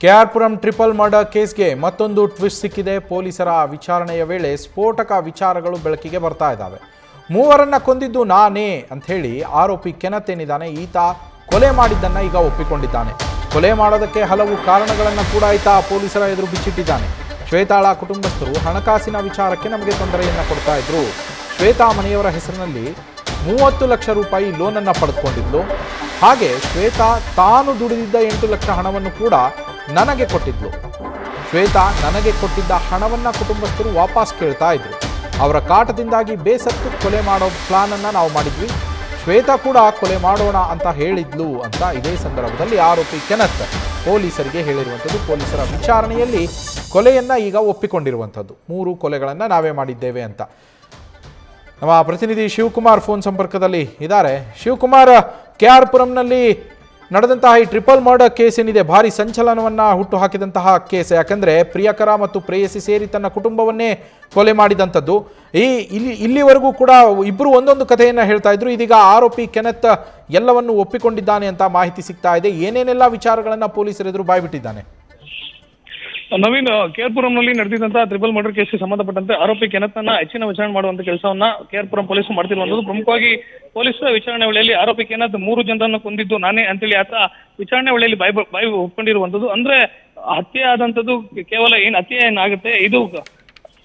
KR Puram triple murder ಕೇಸ್ಗೆ ಮತ್ತೊಂದು twist ಸಿಕ್ಕಿದೆ. ಪೊಲೀಸರ ವಿಚಾರಣೆಯ ವೇಳೆ ಸ್ಫೋಟಕ ವಿಚಾರಗಳು ಬೆಳಕಿಗೆ ಬರ್ತಾ ಇದ್ದಾವೆ. ಮೂವರನ್ನ ಕೊಂದಿದ್ದು ನಾನೇ ಅಂತ ಹೇಳಿ ಆರೋಪಿ ಕೆನತ್ ಏನಿದ್ದಾನೆ, ಈತ ಕೊಲೆ ಮಾಡಿದ್ದನ್ನ ಈಗ ಒಪ್ಪಿಕೊಂಡಿದ್ದಾನೆ. ಕೊಲೆ ಮಾಡೋದಕ್ಕೆ ಹಲವು ಕಾರಣಗಳನ್ನು ಕೂಡ ಈತ ಪೊಲೀಸರ ಎದುರು ಬಿಚ್ಚಿಟ್ಟಿದ್ದಾನೆ. ಶ್ವೇತಾಳ ಕುಟುಂಬಸ್ಥರು ಹಣಕಾಸಿನ ವಿಚಾರಕ್ಕೆ ನಮಗೆ ತೊಂದರೆಯನ್ನು ಕೊಡ್ತಾ ಇದ್ರು. ಶ್ವೇತಾ ಮನೆಯವರ ಹೆಸರಿನಲ್ಲಿ 30 ಲಕ್ಷ ರೂಪಾಯಿ ಲೋನನ್ನು ಪಡೆದುಕೊಂಡಿದ್ಲು. ಹಾಗೆ ಶ್ವೇತಾ ತಾನು ದುಡಿದಿದ್ದ 8 ಲಕ್ಷ ಹಣವನ್ನು ಕೂಡ ನನಗೆ ಕೊಟ್ಟಿದ್ಲು. ಶ್ವೇತಾ ನನಗೆ ಕೊಟ್ಟಿದ್ದ ಹಣವನ್ನು ಕುಟುಂಬಸ್ಥರು ವಾಪಸ್ ಕೇಳ್ತಾ ಇದ್ರು. ಅವರ ಕಾಟದಿಂದಾಗಿ ಬೇಸತ್ತು ಕೊಲೆ ಮಾಡೋ ಪ್ಲಾನನ್ನು ನಾವು ಮಾಡಿದ್ವಿ. ಶ್ವೇತಾ ಕೂಡ ಕೊಲೆ ಮಾಡೋಣ ಅಂತ ಹೇಳಿದ್ಲು ಅಂತ ಇದೇ ಸಂದರ್ಭದಲ್ಲಿ ಆರೋಪಿ ಕೆನತ್ ಪೊಲೀಸರಿಗೆ ಹೇಳಿರುವಂಥದ್ದು. ಪೊಲೀಸರ ವಿಚಾರಣೆಯಲ್ಲಿ ಕೊಲೆಯನ್ನು ಈಗ ಒಪ್ಪಿಕೊಂಡಿರುವಂಥದ್ದು. 3 ಕೊಲೆಗಳನ್ನು ನಾವೇ ಮಾಡಿದ್ದೇವೆ ಅಂತ. ನಮ್ಮ ಪ್ರತಿನಿಧಿ ಶಿವಕುಮಾರ್ ಫೋನ್ ಸಂಪರ್ಕದಲ್ಲಿ ಇದ್ದಾರೆ. ಶಿವಕುಮಾರ್, ಕೆಆರ್ಪುರಂನಲ್ಲಿ ನಡೆದಂತಹ ಈ ಟ್ರಿಪಲ್ ಮರ್ಡರ್ ಕೇಸ್ ಏನಿದೆ, ಭಾರಿ ಸಂಚಲನವನ್ನು ಹುಟ್ಟು ಹಾಕಿದಂತಹ ಕೇಸ್. ಯಾಕಂದರೆ ಪ್ರಿಯಕರ ಮತ್ತು ಪ್ರೇಯಸಿ ಸೇರಿ ತನ್ನ ಕುಟುಂಬವನ್ನೇ ಕೊಲೆ ಮಾಡಿದಂಥದ್ದು. ಇಲ್ಲಿವರೆಗೂ ಕೂಡ ಇಬ್ಬರು ಒಂದೊಂದು ಕಥೆಯನ್ನು ಹೇಳ್ತಾ ಇದ್ರು. ಇದೀಗ ಆರೋಪಿ ಕೆನತ್ ಎಲ್ಲವನ್ನು ಒಪ್ಪಿಕೊಂಡಿದ್ದಾನೆ ಅಂತ ಮಾಹಿತಿ ಸಿಗ್ತಾ ಇದೆ. ಏನೇನೆಲ್ಲ ವಿಚಾರಗಳನ್ನು ಪೊಲೀಸರ ಎದುರು ಬಾಯ್ಬಿಟ್ಟಿದ್ದಾನೆ? ನವೀನ್, ಕೆಆರ್ಪುರಂನಲ್ಲಿ ನಡೆದಿದ್ದಂತಹ ಟ್ರಿಪಲ್ ಮರ್ಡರ್ ಕೇಸ್ಗೆ ಸಂಬಂಧಪಟ್ಟಂತೆ ಆರೋಪಿ ಕೆನತ್ನ ಹೆಚ್ಚಿನ ವಿಚಾರಣೆ ಮಾಡುವಂತ ಕೆಲಸವನ್ನ ಕೆಆರ್ಪುರಂ ಪೊಲೀಸರು ಮಾಡ್ತಿರುವಂತದ್ದು. ಪ್ರಮುಖವಾಗಿ ಪೊಲೀಸರ ವಿಚಾರಣೆ ವೇಳೆಯಲ್ಲಿ ಆರೋಪಿ ಕೆನತ್ 3 ಜನರನ್ನು ಕೊಂದಿದ್ದು ನಾನೇ ಅಂತೇಳಿ ಆತ ವಿಚಾರಣೆ ವೇಳೆಯಲ್ಲಿ ಬಾಯಿ ಒಪ್ಕೊಂಡಿರುವಂತದ್ದು. ಅಂದ್ರೆ ಹತ್ಯೆ ಆದಂತದ್ದು ಕೇವಲ ಹತ್ಯೆ ಏನಾಗುತ್ತೆ, ಇದು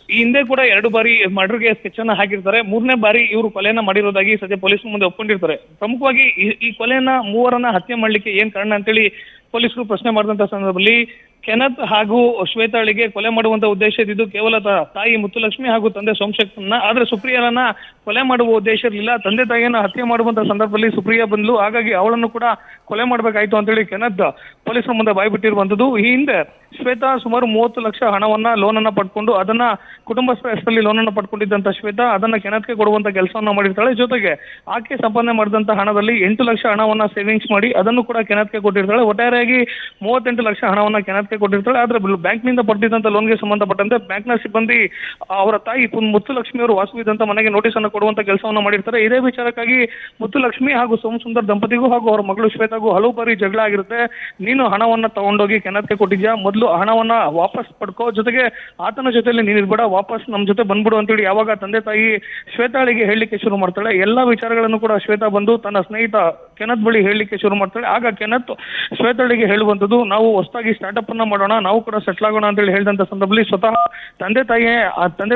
ಈ ಹಿಂದೆ ಕೂಡ 2 ಬಾರಿ ಮರ್ಡರ್ಗೆ ಸ್ಕೆಚ್ ಅನ್ನ ಹಾಕಿರ್ತಾರೆ. 3ನೇ ಬಾರಿ ಇವರು ಕೊಲೆಯನ್ನ ಮಾಡಿರೋದಾಗಿ ಸದ್ಯ ಪೊಲೀಸರು ಮುಂದೆ ಒಪ್ಕೊಂಡಿರ್ತಾರೆ. ಪ್ರಮುಖವಾಗಿ ಈ ಕೊಲೆಯನ್ನ 3ರನ್ನ ಹತ್ಯೆ ಮಾಡ್ಲಿಕ್ಕೆ ಏನ್ ಕಾರಣ ಅಂತೇಳಿ ಪೊಲೀಸರು ಪ್ರಶ್ನೆ ಮಾಡಿದಂತ ಸಂದರ್ಭದಲ್ಲಿ ಕೆನತ್ ಹಾಗೂ ಶ್ವೇತಾಳಿಗೆ ಕೊಲೆ ಮಾಡುವಂತ ಉದ್ದೇಶ ಇದ್ದು ಕೇವಲ ತಾಯಿ ಮುತ್ತುಲಕ್ಷ್ಮಿ ಹಾಗೂ ತಂದೆ ಸೋಮಶೇಖರನ್ನ. ಆದ್ರೆ ಸುಪ್ರಿಯಾರನ್ನ ಕೊಲೆ ಮಾಡುವ ಉದ್ದೇಶ ಇರಲಿಲ್ಲ. ತಂದೆ ತಾಯಿಯನ್ನ ಹತ್ಯೆ ಮಾಡುವಂತ ಸಂದರ್ಭದಲ್ಲಿ ಸುಪ್ರಿಯಾ ಬಂದ್ಲು. ಹಾಗಾಗಿ ಅವಳನ್ನು ಕೂಡ ಕೊಲೆ ಮಾಡ್ಬೇಕಾಯ್ತು ಅಂತೇಳಿ ಕೆನತ್ ಪೊಲೀಸರ ಮುಂದೆ ಬಾಯ್ಬಿಟ್ಟಿರುವಂತದ್ದು. ಈ ಹಿಂದೆ ಶ್ವೇತಾ ಸುಮಾರು 30 ಲಕ್ಷ ಹಣವನ್ನ ಲೋನನ್ನ ಪಡ್ಕೊಂಡು ಅದನ್ನ ಕುಟುಂಬಸ್ಥರ ಹೆಸರಲ್ಲಿ ಲೋನನ್ನ ಪಡ್ಕೊಂಡಿದ್ದಂತ ಶ್ವೇತಾ ಅದನ್ನ ಕೆನತ್ಗೆ ಕೊಡುವಂತ ಕೆಲಸವನ್ನ ಮಾಡಿರ್ತಾಳೆ. ಜೊತೆಗೆ ಆಕೆ ಸಂಪಾದನೆ ಮಾಡಿದಂತ ಹಣದಲ್ಲಿ 8 ಲಕ್ಷ ಹಣವನ್ನ ಸೇವಿಂಗ್ಸ್ ಮಾಡಿ ಅದನ್ನು ಕೂಡ ಕೆನತ್ಗೆ ಕೊಟ್ಟಿರ್ತಾಳೆ. ಒಟ್ಟಾರೆಯಾಗಿ 38 ಲಕ್ಷ ಹಣವನ್ನ ಕೆನತ್ಗೆ ಕೊಟ್ಟಿರ್ತಾಳೆ. ಆದ್ರೆ ಬ್ಯಾಂಕ್ ನಿಂದ ಪಡೆದಿದ್ದಂತ ಲೋನ್ಗೆ ಸಂಬಂಧಪಟ್ಟಂತೆ ಬ್ಯಾಂಕ್ ನ ಸಿಬ್ಬಂದಿ ಅವರ ತಾಯಿ ಮುತ್ತುಲಕ್ಷ್ಮಿ ಅವರು ವಾಸವಿದ್ದಂತ ಮನೆಗೆ ನೋಟಿಸ್ ಅನ್ನು ಕೊಡುವಂತ ಕೆಲಸವನ್ನ ಮಾಡಿರ್ತಾರೆ. ಇದೇ ವಿಚಾರಕ್ಕಾಗಿ ಮುತ್ತುಲಕ್ಷ್ಮಿ ಹಾಗೂ ಸೋಮಸುಂದರ್ ದಂಪತಿಗೂ ಹಾಗೂ ಅವರ ಮಗಳು ಶ್ವೇತಾಗೂ ಹಲವು ಬಾರಿ ಜಗಳ ಆಗಿರುತ್ತೆ. ನೀನು ಹಣವನ್ನ ತಗೊಂಡೋಗಿ ಕೆನತ್ಗೆ ಕೊಟ್ಟಿದ್ಯಾ, ಮೊದಲು ಹಣವನ್ನ ವಾಪಸ್ ಪಡ್ಕೋ, ಜೊತೆಗೆ ಆತನ ಜೊತೆಲಿ ನೀನ್ ಇರ್ಬೇಡ, ವಾಪಸ್ ನಮ್ ಜೊತೆ ಬಂದ್ಬಿಡು ಅಂತೇಳಿ ಯಾವಾಗ ತಂದೆ ತಾಯಿ ಶ್ವೇತಾಳಿಗೆ ಹೇಳಲಿಕ್ಕೆ ಶುರು ಮಾಡ್ತಾಳೆ. ಎಲ್ಲಾ ವಿಚಾರಗಳನ್ನು ಕೂಡ ಶ್ವೇತಾ ಬಂದು ತನ್ನ ಸ್ನೇಹಿತ ಕೆನತ್ ಬಳಿ ಹೇಳಲಿಕ್ಕೆ ಶುರು ಮಾಡ್ತಾಳೆ. ಆಗ ಕೆನತ್ ಶ್ವೇತಾಳಿಗೆ ಹೇಳುವಂತದ್ದು, ನಾವು ಹೊಸದಾಗಿ ಸ್ಟಾರ್ಟ್ಅಪ್ ಅನ್ನ ಮಾಡೋಣ, ನಾವು ಕೂಡ ಸೆಟ್ಲ್ ಆಗೋಣ ಅಂತೇಳಿ ಹೇಳಿದಂತ ಸಂದರ್ಭದಲ್ಲಿ ಸ್ವತಃ ತಂದೆ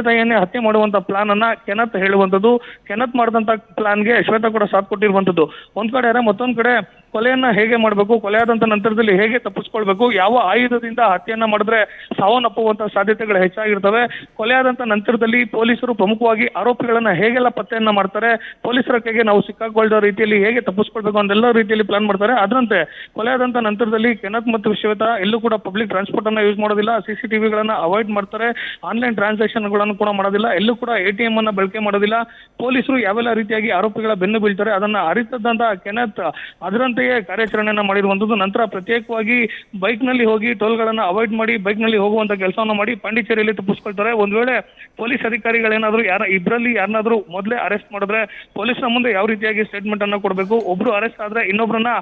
ತಾಯಿಯನ್ನೇ ಹತ್ಯೆ ಮಾಡುವಂತ ಪ್ಲಾನ್ ಅನ್ನ ಕೆನತ್ ಹೇಳುವಂತದ್ದು. ಕೆನತ್ ಮಾಡಿದಂತ ಪ್ಲಾನ್ಗೆ ಶ್ವೇತಾ ಕೂಡ ಸಾಥ್ ಕೊಟ್ಟಿರುವಂತದ್ದು. ಒಂದ್ ಕಡೆ ಮತ್ತೊಂದ್ ಕಡೆ ಕೊಲೆಯನ್ನ ಹೇಗೆ ಮಾಡಬೇಕು, ಕೊಲೆಯಾದಂತ ನಂತರದಲ್ಲಿ ಹೇಗೆ ತಪ್ಪಿಸ್ಕೊಳ್ಬೇಕು, ಯಾವ ಆಯುಧದಿಂದ ಹತ್ಯೆಯನ್ನ ಮಾಡಿದ್ರೆ ಸಾವನ್ನಪ್ಪುವಂತ ಸಾಧ್ಯತೆಗಳು ಹೆಚ್ಚಾಗಿರ್ತವೆ, ಕೊಲೆಯಾದಂತ ನಂತರದಲ್ಲಿ ಪೊಲೀಸರು ಪ್ರಮುಖವಾಗಿ ಆರೋಪಿಗಳನ್ನ ಹೇಗೆಲ್ಲ ಪತ್ತೆಯನ್ನ ಮಾಡ್ತಾರೆ, ಪೊಲೀಸರ ಕೈಗೆ ನಾವು ಸಿಕ್ಕಾಕೊಳ್ಳೋ ರೀತಿಯಲ್ಲಿ ಹೇಗೆ ತಪ್ಪಿಸ್ಕೊಳ್ಬೇಕು ಅಂತೆಲ್ಲ ರೀತಿಯಲ್ಲಿ ಪ್ಲಾನ್ ಮಾಡ್ತಾರೆ. ಅದರಂತೆ ಕೊಲೆಯಾದಂತ ನಂತರದಲ್ಲಿ ಕೆನತ್ ಮತ್ತು ಶ್ವೇತಾ ಎಲ್ಲೂ ಕೂಡ ಪಬ್ಲಿಕ್ ಟ್ರಾನ್ಸ್ಪೋರ್ಟ್ ಅನ್ನ ಯೂಸ್ ಮಾಡೋದಿಲ್ಲ, CCTVಗಳನ್ನ ಅವಾಯ್ಡ್ ಮಾಡ್ತಾರೆ, ಆನ್ಲೈನ್ ಟ್ರಾನ್ಸಾಕ್ಷನ್ ಗಳನ್ನು ಕೂಡ ಮಾಡೋದಿಲ್ಲ, ಎಲ್ಲೂ ಕೂಡ ATM ಅನ್ನ ಬಳಕೆ ಮಾಡೋದಿಲ್ಲ. ಪೊಲೀಸರು ಯಾವೆಲ್ಲ ರೀತಿಯಾಗಿ ಆರೋಪಿಗಳ ಬೆನ್ನು ಬೀಳ್ತಾರೆ ಅದನ್ನ ಅರಿತದಂತ ಕೆನತ್ ಅದರಂತೆಯೇ ಕಾರ್ಯಾಚರಣೆಯನ್ನ ಮಾಡಿರುವಂತದ್ದು. ನಂತರ ಪ್ರತ್ಯೇಕವಾಗಿ ಬೈಕ್ ನಲ್ಲಿ ಹೋಗಿ ಟೋಲ್ಗಳನ್ನ ಅವಾಯ್ಡ್ ಮಾಡಿ ಬೈಕ್ ನಲ್ಲಿ ಹೋಗುವಂತ ಕೆಲಸವನ್ನ ಮಾಡಿ ಪಾಂಡಿಚೇರಿಯಲ್ಲಿ ತಪ್ಪಿಸ್ಕೊಳ್ತಾರೆ. ಒಂದ್ ವೇಳೆ ಪೊಲೀಸ್ ಅಧಿಕಾರಿಗಳೇನಾದ್ರೂ ಇಬ್ಬರಲ್ಲಿ ಯಾರನ್ನಾದ್ರೂ ಮೊದಲೇ ಅರೆಸ್ಟ್ ಮಾಡಿದ್ರೆ ಪೊಲೀಸರ ಮುಂದೆ ಯಾವ ರೀತಿಯಾಗಿ ಸ್ಟೇಟ್ಮೆಂಟ್ ಅನ್ನ ಕೊಡಬೇಕು, ಒಬ್ರು ಅರೆಸ್ಟ್ ಆದ್ರೆ ಇನ್ನೊಬ್ರನ್ನ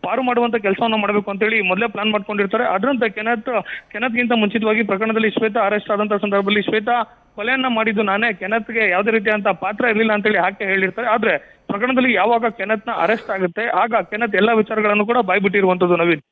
ಪಾರು ಮಾಡುವಂತ ಕೆಲಸವನ್ನ ಮಾಡಬೇಕು ಅಂತೇಳಿ ಮೊದಲೇ ಪ್ಲಾನ್ ಮಾಡ್ಕೊಂಡಿರ್ತಾರೆ. ಅದರಂತೆ ಕೆನತ್ಗಿಂತ ಮುಂಚಿತವಾಗಿ ಪ್ರಕರಣದಲ್ಲಿ ಶ್ವೇತಾ ಅರೆಸ್ಟ್ ಆದಂತ ಸಂದರ್ಭದಲ್ಲಿ ಶ್ವೇತಾ ಕೊಲೆಯನ್ನ ಮಾಡಿದ್ದು ನಾನೇ, ಕೆನತ್ಗೆ ಯಾವುದೇ ರೀತಿಯಂತ ಪಾತ್ರ ಇರಲಿಲ್ಲ ಅಂತೇಳಿ ಆಕೆ ಹೇಳಿರ್ತಾರೆ. ಆದ್ರೆ ಪ್ರಕರಣದಲ್ಲಿ ಯಾವಾಗ ಕೆನತ್ನ ಅರೆಸ್ಟ್ ಆಗುತ್ತೆ ಆಗ ಕೆನತ್ ಎಲ್ಲಾ ವಿಚಾರಗಳನ್ನು ಕೂಡ ಬಾಯ್ಬಿಟ್ಟಿರುವಂತದ್ದು. ನವೀನ್.